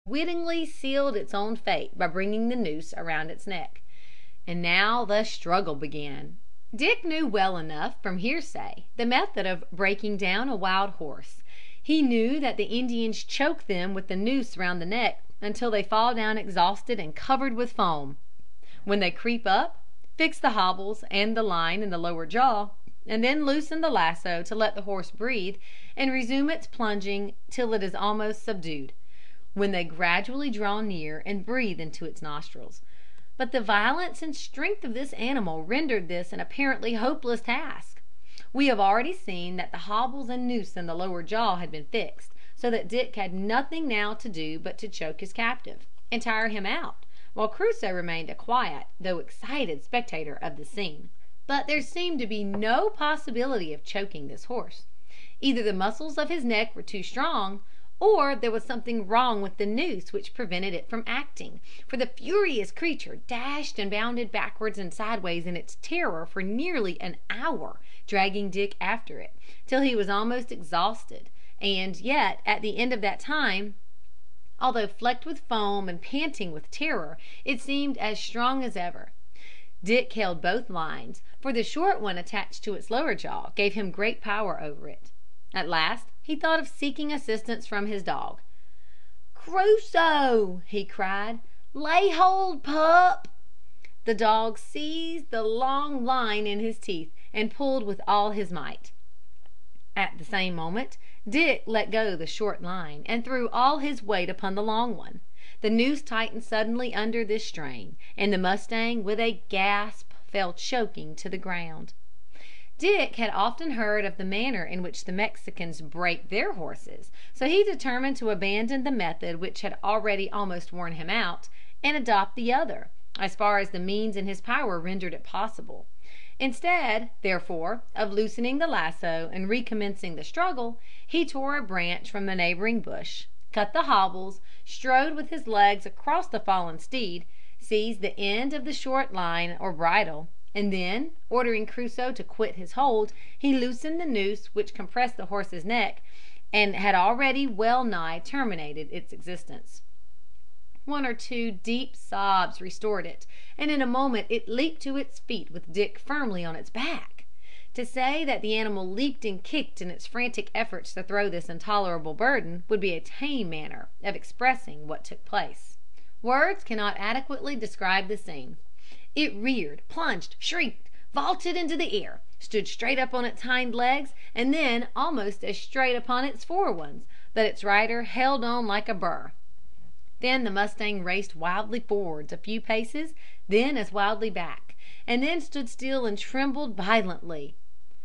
wittingly sealed its own fate by bringing the noose around its neck. And now the struggle began. Dick knew well enough, from hearsay, the method of breaking down a wild horse. He knew that the Indians choke them with the noose round the neck until they fall down exhausted and covered with foam. When they creep up, fix the hobbles and the line in the lower jaw, and then loosen the lasso to let the horse breathe, and resume its plunging till it is almost subdued, when they gradually draw near and breathe into its nostrils. But the violence and strength of this animal rendered this an apparently hopeless task. We have already seen that the hobbles and noose in the lower jaw had been fixed, so that Dick had nothing now to do but to choke his captive, and tire him out, while Crusoe remained a quiet though excited spectator of the scene. But there seemed to be no possibility of choking this horse. Either the muscles of his neck were too strong, or there was something wrong with the noose which prevented it from acting, for the furious creature dashed and bounded backwards and sideways in its terror for nearly an hour, dragging Dick after it, till he was almost exhausted, and yet at the end of that time, although flecked with foam and panting with terror, it seemed as strong as ever. Dick held both lines, for the short one attached to its lower jaw gave him great power over it. At last he thought of seeking assistance from his dog. "Crusoe!" he cried. "Lay hold, pup!" The dog seized the long line in his teeth and pulled with all his might. At the same moment Dick let go the short line and threw all his weight upon the long one. The noose tightened suddenly under this strain, and the mustang, with a gasp, fell choking to the ground. Dick had often heard of the manner in which the Mexicans break their horses, so he determined to abandon the method which had already almost worn him out, and adopt the other, as far as the means in his power rendered it possible. Instead, therefore, of loosening the lasso and recommencing the struggle, he tore a branch from the neighboring bush, cut the hobbles, strode with his legs across the fallen steed, seized the end of the short line or bridle, and then, ordering Crusoe to quit his hold, he loosened the noose which compressed the horse's neck, and had already well nigh terminated its existence. One or two deep sobs restored it, and in a moment it leaped to its feet with Dick firmly on its back. To say that the animal leaped and kicked in its frantic efforts to throw this intolerable burden would be a tame manner of expressing what took place. Words cannot adequately describe the scene. It reared, plunged, shrieked, vaulted into the air, stood straight up on its hind legs, and then almost as straight upon its fore ones, but its rider held on like a burr. Then the mustang raced wildly forwards a few paces, then as wildly back, and then stood still and trembled violently.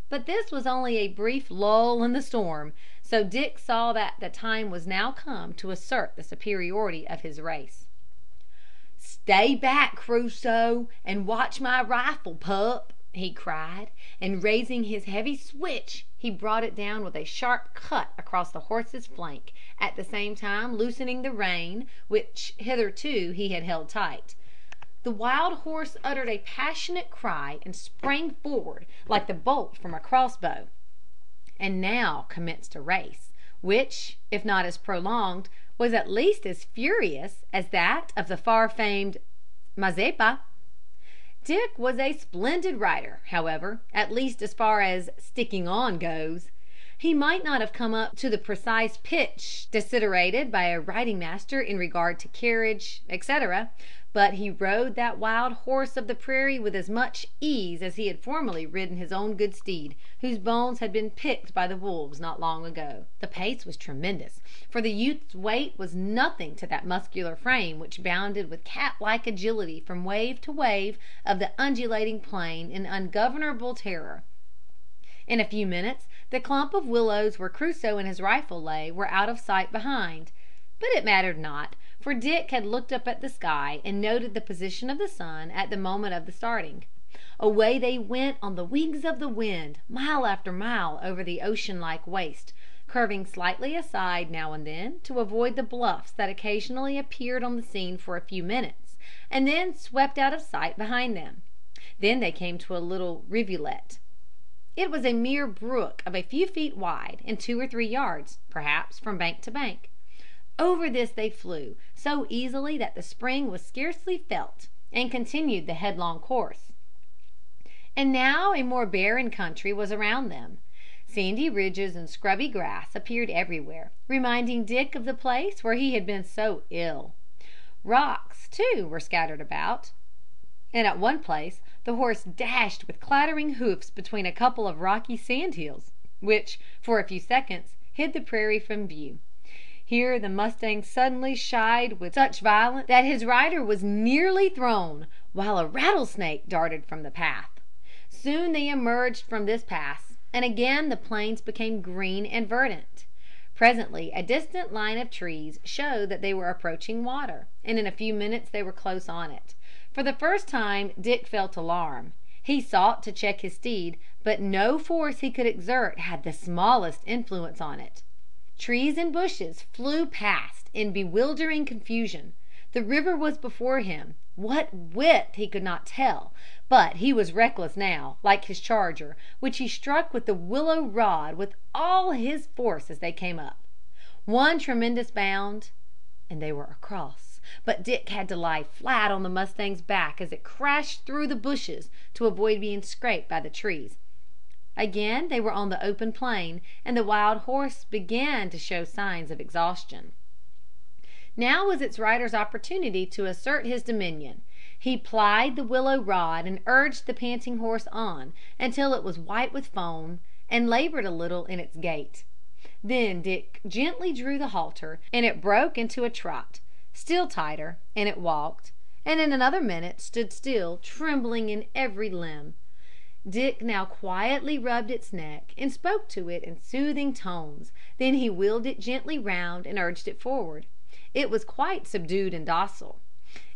But this was only a brief lull in the storm, so Dick saw that the time was now come to assert the superiority of his race. "Stay back, Crusoe, and watch my rifle, pup," he cried, and raising his heavy switch, he brought it down with a sharp cut across the horse's flank, at the same time loosening the rein, which hitherto he had held tight. The wild horse uttered a passionate cry and sprang forward like the bolt from a crossbow. And now commenced a race, which, if not as prolonged, was at least as furious as that of the far famed Mazeppa. Dick was a splendid rider, however, at least as far as sticking on goes. He might not have come up to the precise pitch desiderated by a riding master in regard to carriage, etc., but he rode that wild horse of the prairie with as much ease as he had formerly ridden his own good steed, whose bones had been picked by the wolves not long ago. The pace was tremendous, for the youth's weight was nothing to that muscular frame which bounded with cat-like agility from wave to wave of the undulating plain in ungovernable terror. In a few minutes the clump of willows where Crusoe and his rifle lay were out of sight behind. But it mattered not, for Dick had looked up at the sky and noted the position of the sun at the moment of the starting. Away they went on the wings of the wind, mile after mile over the ocean-like waste, curving slightly aside now and then to avoid the bluffs that occasionally appeared on the scene for a few minutes, and then swept out of sight behind them. Then they came to a little rivulet. It was a mere brook of a few feet wide and 2 or 3 yards, perhaps, from bank to bank. Over this they flew, so easily that the spring was scarcely felt, and continued the headlong course. And now a more barren country was around them. Sandy ridges and scrubby grass appeared everywhere, reminding Dick of the place where he had been so ill. Rocks, too, were scattered about, and at one place the horse dashed with clattering hoofs between a couple of rocky sand hills, which, for a few seconds, hid the prairie from view. Here the mustang suddenly shied with such violence that his rider was nearly thrown, while a rattlesnake darted from the path. Soon they emerged from this pass, and again the plains became green and verdant. Presently a distant line of trees showed that they were approaching water, and in a few minutes they were close on it. For the first time Dick felt alarm. He sought to check his steed, but no force he could exert had the smallest influence on it. Trees and bushes flew past in bewildering confusion. The river was before him, what width he could not tell, but he was reckless now, like his charger, which he struck with the willow rod with all his force as they came up. One tremendous bound, and they were across, but Dick had to lie flat on the mustang's back as it crashed through the bushes to avoid being scraped by the trees. Again they were on the open plain, and the wild horse began to show signs of exhaustion. Now was its rider's opportunity to assert his dominion. He plied the willow rod and urged the panting horse on until it was white with foam, and labored a little in its gait. Then Dick gently drew the halter, and it broke into a trot. Still tighter, and it walked, and in another minute stood still, trembling in every limb. Dick now quietly rubbed its neck and spoke to it in soothing tones. Then he wheeled it gently round and urged it forward. It was quite subdued and docile.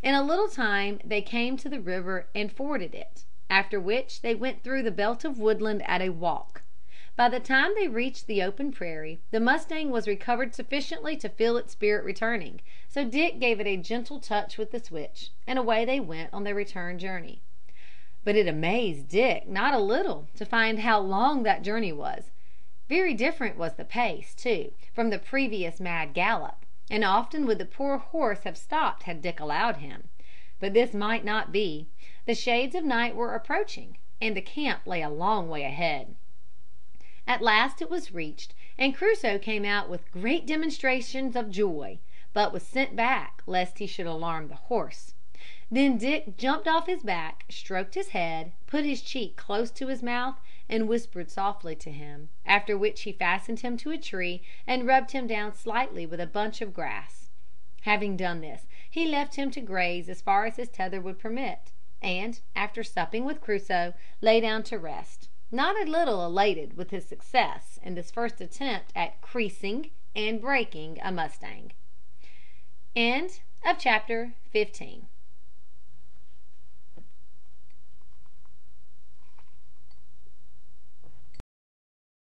In a little time they came to the river and forded it, after which they went through the belt of woodland at a walk. By the time they reached the open prairie, the mustang was recovered sufficiently to feel its spirit returning, so Dick gave it a gentle touch with the switch, and away they went on their return journey. But it amazed Dick not a little to find how long that journey was. Very different was the pace, too, from the previous mad gallop, and often would the poor horse have stopped had Dick allowed him. But this might not be. The shades of night were approaching, and the camp lay a long way ahead. At last it was reached, and Crusoe came out with great demonstrations of joy, but was sent back lest he should alarm the horse. Then Dick jumped off his back, stroked his head, put his cheek close to his mouth, and whispered softly to him, after which he fastened him to a tree and rubbed him down slightly with a bunch of grass. Having done this, he left him to graze as far as his tether would permit, and, after supping with Crusoe, lay down to rest, not a little elated with his success in this first attempt at creasing and breaking a mustang. Chapter 15.